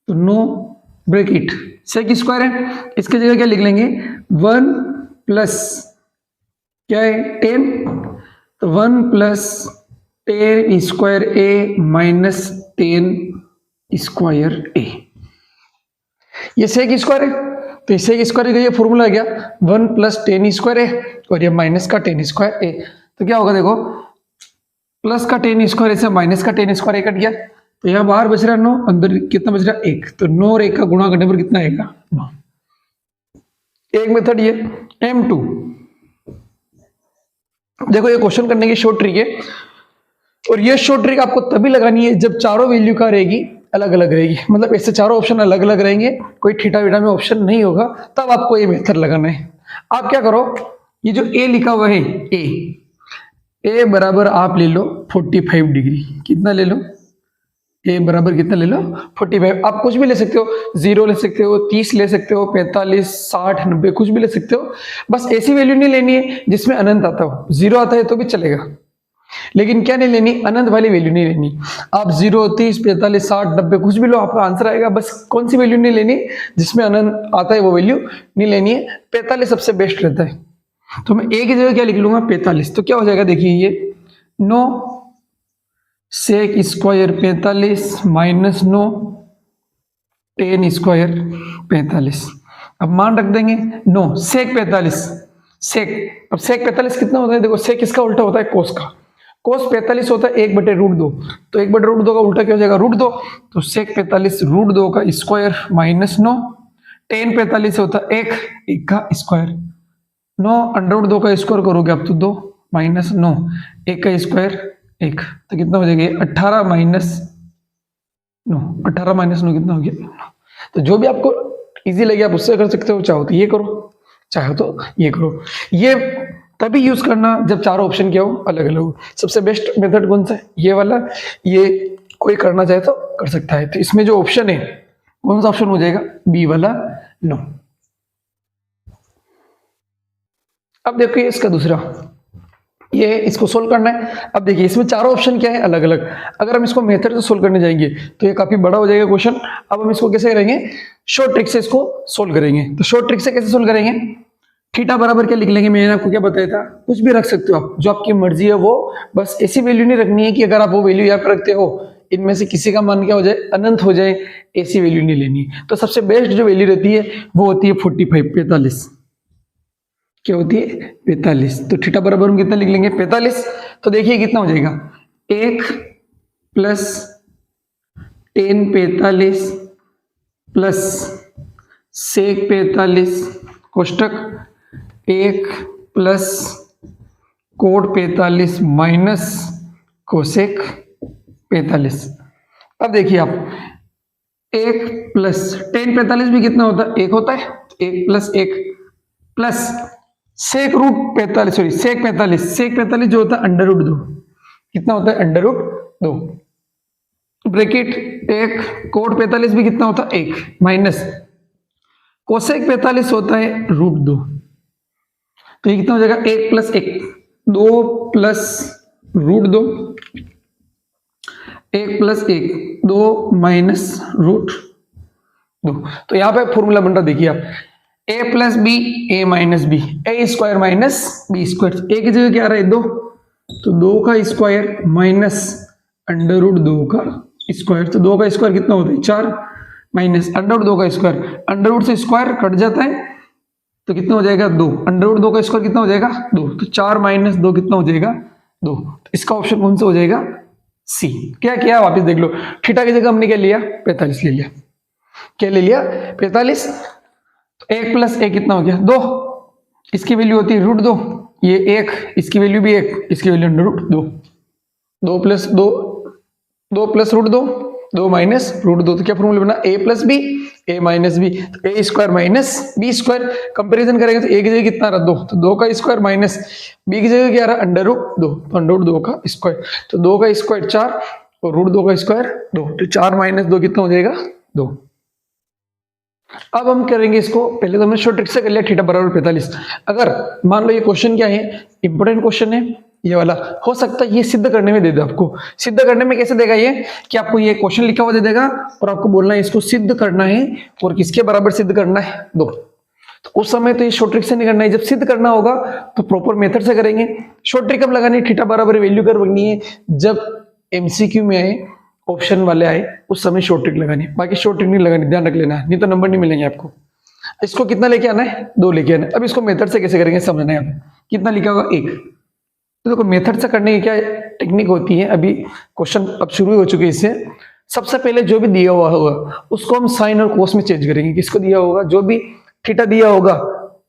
तो no break it, sec square है, इसकी जगह क्या लिख लेंगे, 1 प्लस क्या है 10, तो 1 प्लस टेन स्क्वायर ए माइनस टेन स्क्वायर ए। ये सेक स्क्वायर है तो सेक स्क्वायर का ये फॉर्मूला आ गया 1 प्लस टेन स्क्वायर ए और ये माइनस का टेन स्क्वायर ए। तो क्या होगा देखो, प्लस का टेन स्क्वायर ए से माइनस का टेन स्क्वायर ए कट गया, तो यहाँ बाहर बच रहा है 9, अंदर कितना बच रहा है 1, तो 9 और 1 का गुणा करने पर कितना आएगा 9। एक मेथड ये M2। देखो ये क्वेश्चन करने की शॉर्ट ट्रिक है और ये शॉर्ट ट्रिक आपको तभी लगानी है जब चारों वैल्यू का रहेगी अलग अलग रहेगी, मतलब ऐसे चारों ऑप्शन अलग अलग रहेंगे, कोई थीटा वीटा में ऑप्शन नहीं होगा, तब आपको ये मेथड लगाना है। आप क्या करो, ये जो ए लिखा हुआ है ए बराबर आप ले लो 45 डिग्री, कितना ले लो, ए बराबर कितना ले लो 45। आप कुछ भी ले सकते हो, 0 ले सकते हो, 30 ले सकते हो, 45, 60, 90 कुछ भी ले सकते हो, बस ऐसी वैल्यू नहीं लेनी है जिसमें अनंत आता हो। 0 आता है तो भी चलेगा, लेकिन क्या नहीं लेनी, अनंत वाली वैल्यू नहीं लेनी। आप 0, 30, 45, 60, 90 कुछ भी लो, आपका आंसर आएगा, बस कौन सी वैल्यू नहीं लेनी, जिसमें अनंत आता है वो वैल्यू नहीं लेनी है। 45 सबसे बेस्ट रहता है, तो मैं ए की जगह क्या लिख लूंगा 45। तो क्या हो जाएगा देखिए, ये 9 sec square 45 minus 9 tan square 45। अब मान रख देंगे 9 सेक 45 सेक। अब सेक 45 कितना होता है, देखो सेक इसका उल्टा होता है कोस का, कोस 45 होता है 1/√2, तो 1/√2 का उल्टा क्या हो जाएगा √2, तो सेक 45 √2 का स्क्वायर माइनस 9, टेन 45 होता है 1 का स्क्वायर, 9 √2 का स्क्वायर करोगे आप तो 2 माइनस 9 1 का स्क्वायर 1, तो कितना हो जाएगा 18 माइनस 9, 18 माइनस 9 कितना हो गया। तो जो भी आपको इजी लगे आप उससे कर सकते हो, चाहो तो ये करो चाहो तो ये करो। ये तभी यूज करना जब चारों ऑप्शन क्या हो अलग अलग हो। सबसे बेस्ट मेथड कौन सा है, ये वाला, ये कोई करना चाहे तो कर सकता है। तो इसमें जो ऑप्शन है कौन सा ऑप्शन हो जाएगा, बी वाला 9। अब देखिए इसका दूसरा, ये इसको सोल्व करना है। अब देखिए इसमें चारों ऑप्शन क्या है अलग अलग, अगर हम इसको मेथड से सोल्व करने जाएंगे तो ये काफी बड़ा हो जाएगा क्वेश्चन। अब हम इसको कैसे करेंगे, शॉर्ट ट्रिक से इसको सोल्व करेंगे। तो शॉर्ट ट्रिक से कैसे सोल्व करेंगे, थीटा बराबर क्या लिख लेंगे, मैंने आपको क्या बताया था, कुछ भी रख सकते हो आप, जो आपकी मर्जी है वो, बस ऐसी वैल्यू नहीं रखनी है कि अगर आप वो वैल्यू यहाँ पर रखते हो इनमें से किसी का मान क्या हो जाए अनंत हो जाए, ऐसी वैल्यू नहीं लेनी। तो सबसे बेस्ट जो वैल्यू रहती है वो होती है 45 45, क्या होती है 45। तो थीटा बराबर हम कितना लिख लेंगे 45। तो देखिए कितना हो जाएगा 1 प्लस 10 45 प्लस सेक 45 कोष्टक 1 प्लस कोड 45 माइनस कोसेक 45। अब देखिए आप 1 प्लस 10 45 भी कितना होता है 1 होता है, 1 plus 1 plus sec root 45 sorry sec 45 जो होता है √2, कितना होता है √2 ब्रैकेट 1 कोड 45 भी कितना होता है 1 माइनस कोसेक 45 होता है √2। तो ये कितना हो जाएगा 1 प्लस 1 2 प्लस √2 1 प्लस 1 2 माइनस √2। तो यहां पे फॉर्मूला बन रहा देखिए आप, a plus B A minus B, A square minus B square. A की जगह क्या आ रहा है 2, तो 2 का स्क्वायर माइनस √2 का स्क्वायर, तो 2 का स्क्वायर कितना होता है 4 माइनस √2 का स्क्वायर, √ से स्क्वायर कट जाता है तो कितना हो जाएगा 2, अंडर रूट 2 का स्क्वायर कितना हो जाएगा 2, तो 4 माइनस 2 कितना हो जाएगा 2। तो इसका ऑप्शन कौन सा हो जाएगा सी। क्या किया वापस देख लो, थीटा की जगह हमने क्या लिया 45 ले लिया, क्या ले लिया 45। तो 1 प्लस 1 कितना हो गया 2, इसकी वैल्यू होती है रूट 2, ये 1, इसकी वैल्यू भी 1, इसकी value under root 2, 2 plus 2, 2 plus root 2, 2 minus root 2, तो क्या फॉर्मूला बना a plus B, a minus B, तो a square minus B square. Comparison करेंगे तो a की जगह कितना रहा 2, तो 2 का स्क्वायर माइनस b की जगह क्या रहा अंडर रूट 2, तो अंडर रूट 2 का स्क्वायर, तो 2 का स्क्वायर 4 और रूट 2 का स्क्वायर 2, तो 4 माइनस 2 कितना हो जाएगा 2। अब हम करेंगे इसको, पहले तो हमने शॉर्ट ट्रिक से कर लिया थीटा बराबर 45। अगर मान लो ये क्वेश्चन क्या है, इंपॉर्टेंट क्वेश्चन है ये वाला, हो सकता है ये सिद्ध करने में दे दे आपको। सिद्ध करने में कैसे देगा ये, कि आपको ये क्वेश्चन लिखा हुआ दे देगा और आपको बोलना है इसको सिद्ध करना है, और किसके बराबर सिद्ध करना है 2। तो उस समय तो ये शॉर्ट ट्रिक से नहीं करना है, जब सिद्ध करना होगा तो प्रॉपर मेथड से करेंगे। शॉर्ट ट्रिक कब लगानी है, थीटा बराबर वैल्यू कर बननी है जब एमसीक्यू में आए, ऑप्शन वाले आए, उस समय शॉर्ट ट्रिक लगानी, बाकी शॉर्ट ट्रिक नहीं लगानी, ध्यान रख लेना, नहीं तो नंबर नहीं मिलेंगे आपको। इसको कितना लेके आना है 2 लेके आना है। अब इसको मेथड से कैसे करेंगे समझना है, आप कितना लिखा होगा 1। तो देखो मेथड से करने की क्या टेक्निक होती है, अभी क्वेश्चन अब शुरू हो चुके हैं इससे। सबसे पहले जो भी दिया हुआ होगा उसको हम साइन और कोस में चेंज करेंगे। किसको दिया होगा, जो भी थीटा दिया होगा,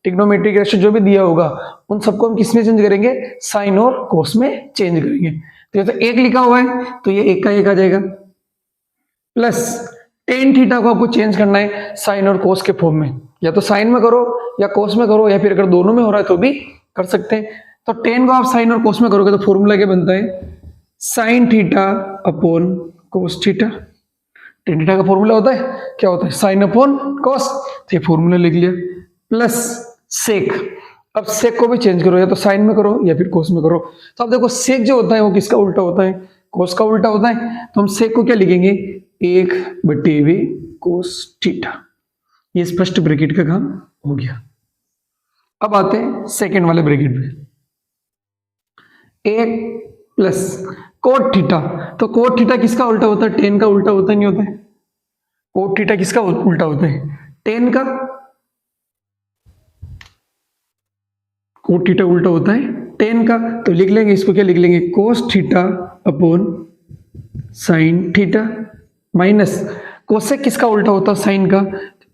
ट्रिग्नोमेट्रिक रेशियो जो भी दिया होगा, उन सबको हम किस में चेंज करेंगे, साइन और कोस में चेंज करेंगे। तो ये तो 1 लिखा हुआ है तो ये 1 का 1 आ जाएगा, प्लस टेन थीटा को आपको चेंज करना है साइन और कोस के फॉर्म में, या तो साइन में करो या कोस में करो, या फिर अगर दोनों में हो रहा है तो भी कर सकते हैं। तो टेन को आप साइन और कोस में करोगे तो फॉर्मूला क्या बनता है, sine theta upon cos theta. Tan theta का फॉर्मूला होता है क्या, होता है साइन अपॉन कोस, तो ये फॉर्मूला लिख लिया, प्लस सेक। अब सेक को भी चेंज करो, या तो साइन में करो या फिर कोस में करो। तो अब देखो सेक जो होता है वो किसका उल्टा होता है, कोस का उल्टा होता है। तो हम सेक को क्या लिखेंगे, 1/2 कोस थीटा। ये फर्स्ट ब्रैकेट का काम हो गया। अब आते हैं सेकेंड वाले ब्रैकेट में, 1 प्लस कोट थीटा। तो कोट थीटा किसका उल्टा होता है, टेन का उल्टा होता नहीं होता है। कोट थीटा किसका उल्टा होता है, टेन का। कोट थीटा उल्टा होता है टेन का, तो लिख लेंगे इसको, क्या लिख लेंगे, cos theta upon sine theta, minus cosec किसका उल्टा होता है साइन का,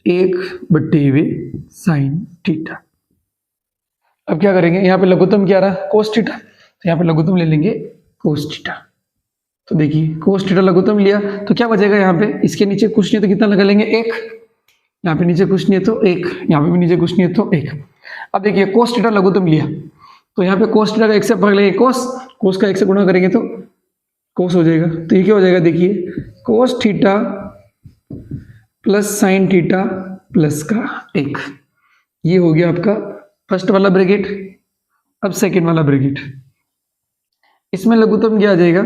1/2 साइन थीटा। अब क्या करेंगे, यहाँ पे लघुत्तम क्या रहा, कोस थीटा, तो यहाँ पे लघुत्तम ले लेंगे कोस थीटा। तो देखिए कोस थीटा लघुत्तम लिया तो क्या बचेगा, यहाँ पे इसके नीचे कुछ नहीं तो कितना लगा लेंगे 1, यहाँ पे नीचे कुछ नहीं है तो 1, यहाँ पे भी नीचे कुछ नहीं है तो 1। अब देखिए कोस थीटा लघुत्तम लिया तो यहाँ पे कोस थीटा का 1 से भाग लेंगे कोस, कोस का 1 से गुणा करेंगे तो कोस हो जाएगा। तो ये क्या हो जाएगा, देखिए कोस theta plus sine theta plus का 1, ये हो गया आपका फर्स्ट वाला ब्रैकेट। अब सेकेंड वाला ब्रैकेट, इसमें लघुत्तम क्या आ जाएगा,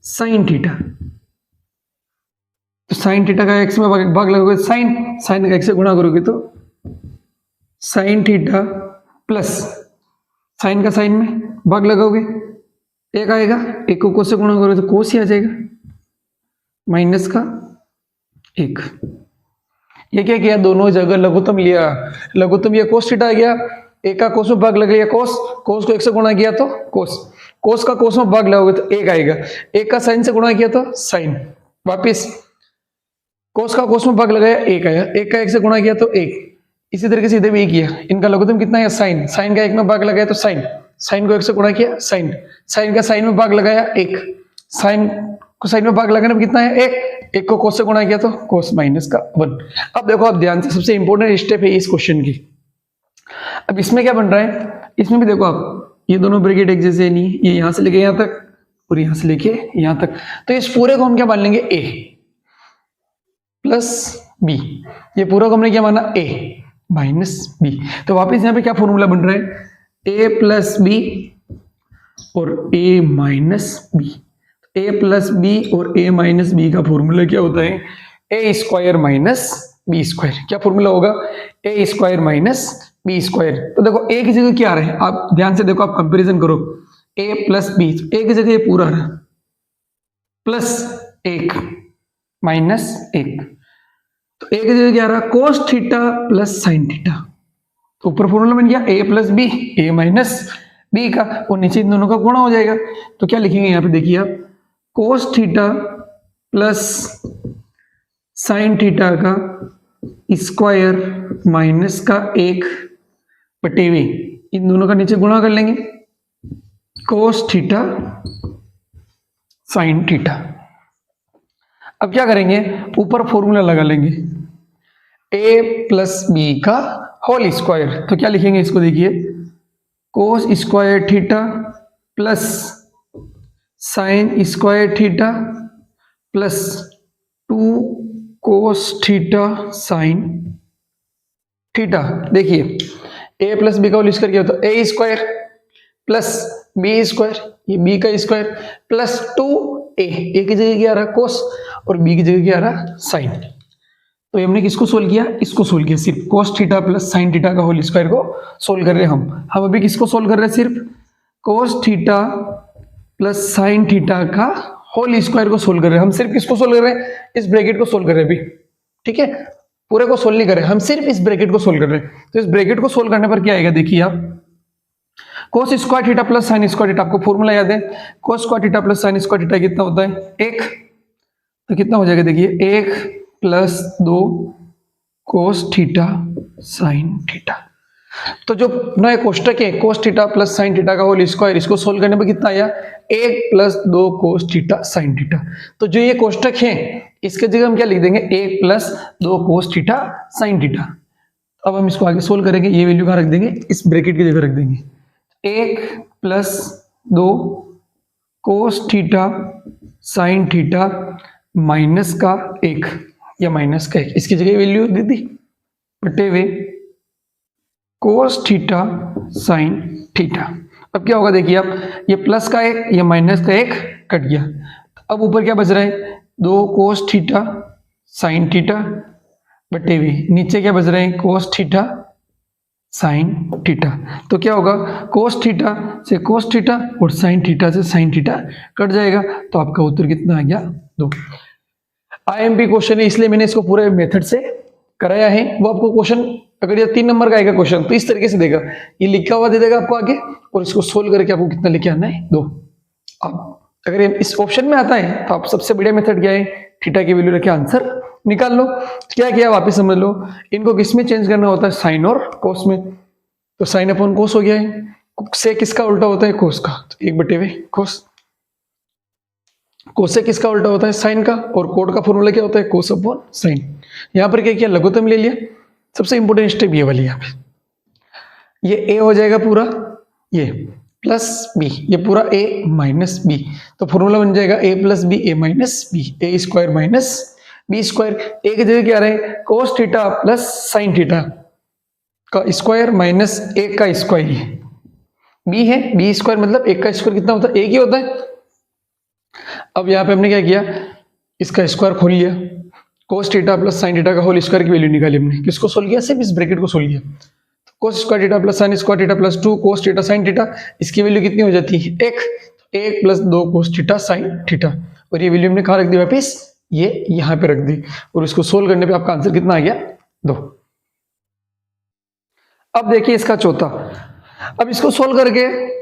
साइन थीटा। तो साइन थीटा का 1 में भाग लगोगे साइन, साइन का 1 से गुणा करोगे तो साइन थीटा प्लस साइन का साइन में भाग लगाओगे 1 आएगा, 1 को कोस से गुणा करोगे तो कोस ही आ जाएगा, माइनस का 1। ये क्या किया, दोनों जगह लघुत्तम लिया, लघुत्तम ये कोस थीटा आ गया, 1 का कोस में भाग लग गया कोस, कोस को 1 से गुणा किया तो कोस, कोस का कोस में भाग लगाओगे तो 1 आएगा, 1 का साइन से गुणा किया तो साइन, वापिस कोस का कोस में भाग लगाया 1 आया, 1 का 1 से गुणा किया तो 1। इसी तरीके से इधर भी किया, इनका लघुत्तम कितना है साइन, साइन का 1 में भाग लगाया तो साइन, साइन को 1 से गुणा किया साइन, साइन का साइन में भाग लगाया 1, साइन को साइन में भाग लगाने में कितना है 1, 1 को कोस से गुणा किया तो कोस माइनस का 1। अब देखो आप ध्यान से, सबसे इंपॉर्टेंट स्टेप है इस क्वेश्चन की। अब इसमें क्या बन रहा है, इसमें भी देखो आप, ये दोनों ब्रैकेट एक जैसे नहीं, ये यहां से लेके यहां तक और यहां से लेके यहां तक, तो इस पूरे को हम क्या मान लेंगे a प्लस b, ये पूरा को हमने क्या माना a माइनस b। तो वापस यहाँ पे क्या फॉर्मूला बन रहा है, a प्लस b और a minus b। a plus b और a माइनस b का फॉर्मूला क्या होता है, a square minus b square. क्या फॉर्मूला होगा, a square minus b square. तो देखो a की जगह क्या आ रहा है, आप ध्यान से देखो, आप कंपैरिजन करो, a प्लस b, a की जगह ये पूरा आ रहा है प्लस 1 माइनस 1, तो a की जगह क्या आ रहा है, cos theta plus sine theta, तो ऊपर फॉर्मूला बन गया a plus B, A minus B का, और नीचे इन दोनों का गुणा हो जाएगा। तो क्या लिखेंगे यहाँ पे देखिए आप, कोस थीटा प्लस साइन थीटा का स्क्वायर माइनस का 1 बटे वे, इन दोनों का नीचे गुणा कर लेंगे, कोस थीटा साइन थीटा। अब क्या करेंगे, ऊपर फॉर्मूला लगा लेंगे a प्लस बी का होल स्क्वायर। तो क्या लिखेंगे इसको देखिए, cos square theta plus sine square theta plus 2 cos theta sine theta. देखिए a प्लस बी का होल स्क्वायर क्या होता है, a square plus B square, ये b का स्क्वायर प्लस 2a, a की जगह क्या आ रहा है कोस और b की जगह क्या आ रहा है साइन। तो हमने किसको सोल्व किया, इसको सोल्व किया, सिर्फ कोस थीटा प्लस साइन थीटा का होल स्क्वायर को सोल्व कर रहे हैं हम अभी किसको सोल्व कर रहे हैं, सिर्फ कोस थीटा प्लस साइन थीटा का होल स्क्वायर को सोल्व कर रहे हैं हम, सिर्फ किसको सोल्व कर रहे हैं, इस ब्रैकेट को सोल्व कर रहे हैं अभी, ठीक है, पूरे को सोल्व नहीं कर रहे, हम सिर्फ इस ब्रैकेट को सोल्व कर रहे हैं। तो इस ब्रैकेट को सोल्व करने पर क्या आएगा, देखिए आप, कोस square theta plus sine square theta, आपको फॉर्मूला याद है, कोस square theta plus sine square theta कितना होता है 1, तो कितना हो जाएगा देखिए 1 plus 2 cos theta sine theta. तो जो नए कोष्टक है cos theta plus sine theta का होल स्क्वायर, इसको सोल्व करने पर कितना आया 1 plus 2 cos theta sine theta. तो जो ये कोष्टक है इसके जगह हम क्या लिख देंगे 1 plus 2 cos theta sine theta. अब हम इसको आगे सोल्व करेंगे, ये वैल्यू कहाँ रख देंगे, इस ब्रैकेट की जगह रख देंगे, 1 plus 2 cos theta sine theta minus का 1 या माइनस का 1, इसकी जगह वैल्यू दे दी बटे वे कोस थीटा साइन थीटा। अब क्या होगा देखिए आप, ये प्लस का 1 या माइनस का 1 कट गया, अब ऊपर क्या बच रहा है 2 कोस थीटा साइन थीटा बटे वे, नीचे क्या बच रहे हैं कोस थीटा साइन थीटा। तो क्या होगा कोस थीटा से कोस थीटा और साइन थीटा से साइन थीटा कट जाएगा, तो आपका उत्तर कितना आ गया 2। आईएमपी क्वेश्चन है इसलिए मैंने इसको पूरे मेथड से कराया है। वो आपको क्वेश्चन अगर ये 3 नंबर का आएगा क्वेश्चन तो इस तरीके से देगा, ये लिखा हुआ दे देगा आपको आगे, और इसको सोल्व करके आपको कितना लेके आना है 2। अब अगर इस ऑप्शन में आता है तो आप सबसे बढ़िया मेथड क्या है, थीटा की वैल्यू रखे आंसर निकाल लो। क्या किया वापिस समझ लो, इनको किस में चेंज करना होता है साइन और कोस में, तो साइन अपॉन कोस हो गया है, से किसका उल्टा होता है कोस का, तो 1 बटे वे कोस, कोस से किसका उल्टा होता है साइन का, और कोड का फॉर्मूला क्या होता है कोस अपॉन साइन। यहाँ पर क्या किया लघुत्तम ले लिया, सबसे इंपॉर्टेंट स्टेप ये वाली, यहाँ पे ये a हो जाएगा पूरा, ये प्लस b, ये पूरा a माइनस b, तो फॉर्मूला बन जाएगा a plus B A minus B, A square minus B square. a की जगह क्या रहे cos theta plus sine theta का स्क्वायर माइनस 1 का स्क्वायर, ये b है, b स्क्वायर मतलब 1 का स्क्वायर कितना होता है 1 ही होता है। अब यहाँ पे हमने क्या किया, इसका स्क्वायर खोल लिया, कोस थीटा प्लस साइन थीटा का होल स्क्वायर की वैल्यू निकाली हमने, किसको सोल्व किया सिर्फ इस ब्रैकेट को सोल्व किया, कोस square theta plus sine square theta plus 2 cos theta sine theta, इसकी वैल्यू कितनी हो जाती है 1 plus 2 cos theta sine theta, और ये वैल्यू हमने कहाँ रख दी वापिस, ये यहाँ पे रख दी, और इसको सोल्व करने पे आपका आंसर कितना आ गया 2। अब देखिए इसका चौथा, अब इसको सोल्व करके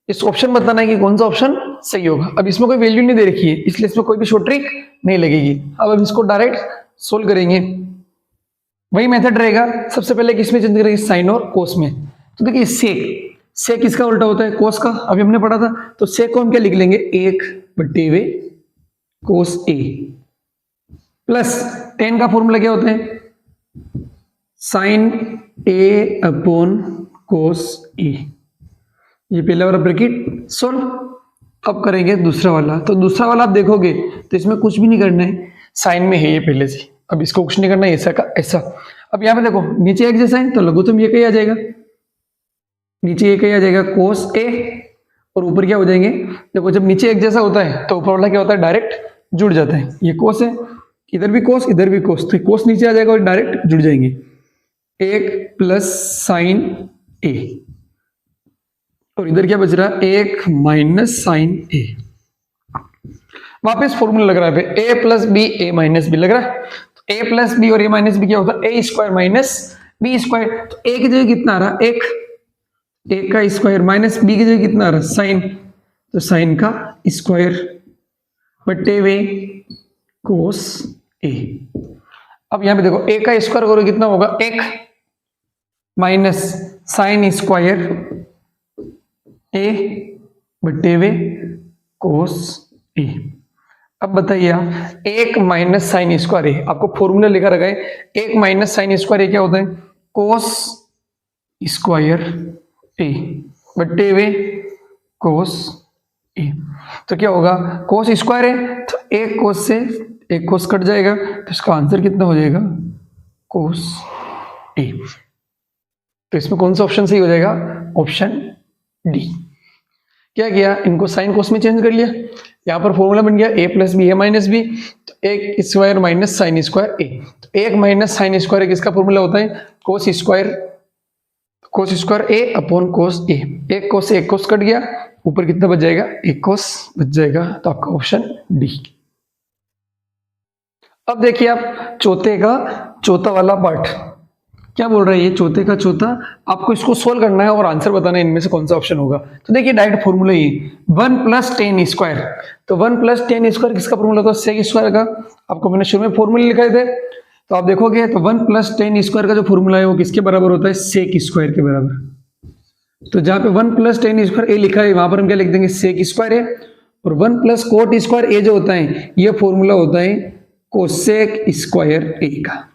इस ऑप्शन बताना है कि कौन सा ऑप्शन सही होगा। अब इसमें कोई वैल्यू नहीं दे रखी है इसलिए इसमें कोई भी शॉर्ट ट्रिक नहीं लगेगी। अब हम इसको डायरेक्ट सोल्व करेंगे, वही मेथड रहेगा, सबसे पहले किसमें चेंज करेंगे साइन और कोस में। तो देखिए सेक किसका उल्टा होता है कोस का, अभी हमने पढ़ा था, तो सेक को हम क्या लिख लेंगे 1 बटे वे कोस ए, प्लस टेन का फॉर्मूला क्या होता है साइन ए अपॉन कोस ए, ये पहला वाला ब्रैकेट सोल्व। अब करेंगे दूसरा वाला, तो दूसरा वाला आप देखोगे तो इसमें कुछ भी नहीं करना है, साइन में है ये पहले से, अब इसको कुछ नहीं करना है, ऐसा का ऐसा। अब यहाँ पे देखो नीचे एक जैसा है तो लघुत्तम ये कहीं आ जाएगा, नीचे ये कहीं आ जाएगा कोस ए, और ऊपर क्या हो जाएंगे, देखो जब नीचे एक जैसा होता है तो ऊपर वाला क्या होता है डायरेक्ट जुड़ जाता है, ये कोस है, इधर भी कोस इधर भी कोस, तो कोस नीचे आ जाएगा और डायरेक्ट जुड़ जाएंगे, 1 प्लस साइन ए, और इधर क्या बच रहा है 1 माइनस साइन ए। वापस फॉर्मूला लग रहा है ए प्लस बी ए माइनस बी लग रहा है, तो ए प्लस बी और ए माइनस बी क्या होता है ए स्क्वायर माइनस बी स्क्वायर, तो ए की जगह कितना आ रहा, एक, ए का स्क्वायर माइनस बी की जगह कितना आ रहा, साइन, तो साइन का स्क्वायर बट्टे वे कोस ए। अब यहां पे देखो ए का स्क्वायर करो कितना होगा, एक माइनस साइन स्क्वायर ए बट्टे वे कोस ए। अब बताइए आप, एक माइनस साइन स्क्वायर ए, आपको फॉर्मूला लिखा रखा है, एक माइनस साइन स्क्वायर ए क्या होता है, कोस स्क्वायर ए बट्टे वे कोस ए। तो क्या होगा, कोस स्क्वायर है तो एक कोस से एक कोस कट जाएगा, तो इसका आंसर कितना हो जाएगा, कोस ए। तो इसमें कौन सा ऑप्शन सही हो जाएगा, ऑप्शन डी। क्या किया, इनको साइन कोस में चेंज कर लिया, यहां पर फॉर्मूला बन गया ए प्लस बी ए माइनस बी, तो एक स्क्वायर माइनस साइन स्क्वायर ए, तो एक माइनस साइन स्क्वायर किसका फॉर्मूला होता है, कोस स्क्वायर ए अपॉन कोस ए, एक कोस से एक कोस कट गया, ऊपर कितना बच जाएगा, एक कोस बच जाएगा, तो आपका ऑप्शन डी। अब देखिए आप चौथे का चौथा वाला पार्ट क्या बोल रहा है, ये चौथे का चौथा, आपको इसको सोल्व करना है और आंसर बताना है इनमें से कौन सा ऑप्शन होगा। तो देखिए डायरेक्ट फॉर्मूला ये 1 + 10 स्क्वायर, तो 1 + 10 स्क्वायर किसका फॉर्मूला था, सेक स्क्वायर का, आपको मैंने शुरू में फॉर्मूले लिखाए थे, तो आप देखोगे तो 1 + 10 स्क्वायर का जो फॉर्मूला है वो किसके बराबर होता है, सेक स्क्वायर के बराबर। तो जहां पे 1 + 10 स्क्वायर ए लिखा है वहां पर हम क्या लिख देंगे, सेक स्क्वायर है, और 1 + कोट स्क्वायर ए जो होता है ये फॉर्मूला होता है कोसेक स्क्वायर ए का।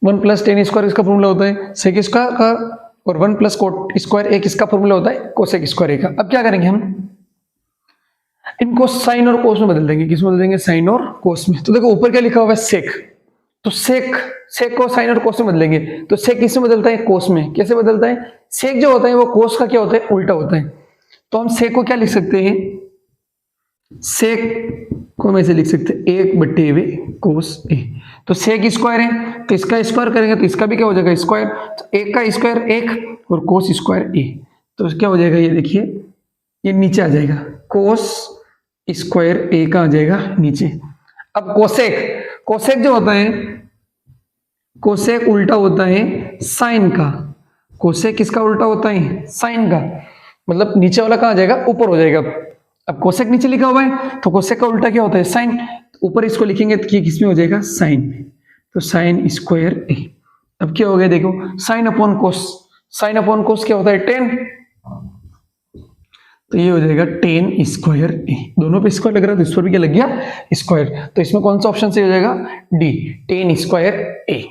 1 + 10 स्क्वायर इसका फॉर्मूला होता है सेक स्क्वायर का, और 1 + कोट स्क्वायर ए किसका फॉर्मूला होता है, कोसेक स्क्वायर ए का। अब क्या करेंगे हम, इनको साइन और कोस में बदल देंगे, किसमें बदल देंगे, साइन और कोस में। तो देखो ऊपर क्या लिखा हुआ है, सेक, तो सेक को साइन और कोस में बदलेंगे, तो सेक किसमें बदलता है, कोस में। कैसे बदलता है, सेक जो होता है वो कोस का क्या होता है, उल्टा होता है। तो हम सेक को क्या लिख सकते हैं, सेक को हम ऐसे लिख सकते हैं 1/2 कोस ए। तो सेक स्क्वायर है तो इसका स्क्वायर करेंगे तो इसका भी क्या हो जाएगा, स्क्वायर, तो एक का स्क्वायर एक और कोस स्क्वायर ए, तो क्या हो जाएगा, ये देखिए ये नीचे आ जाएगा, कोस स्क्वायर ए का आ जाएगा नीचे। अब कोसेक जो होता है, कोसेक उल्टा होता है साइन का, कोसेक किसका उल्टा होता है, साइन का, मतलब नीचे वाला कहाँ आ जाएगा, ऊपर हो जाएगा। अब कोसेक नीचे लिखा हुआ है तो कोसेक का उल्टा क्या होता है, साइन, ऊपर इसको लिखेंगे तो किसमें हो जाएगा, साइन में, तो साइन स्क्वायर ए। अब क्या हो गया देखो, साइन अपॉन कोस क्या होता है, 10, तो ये हो जाएगा 10 स्क्वायर ए। दोनों पे स्क्वायर लग रहा है तो इस पर भी क्या लग गया, स्क्वायर, तो इसमें कौन सा ऑप्शन सही हो जाएगा, डी, 10 स्क्वायर ए।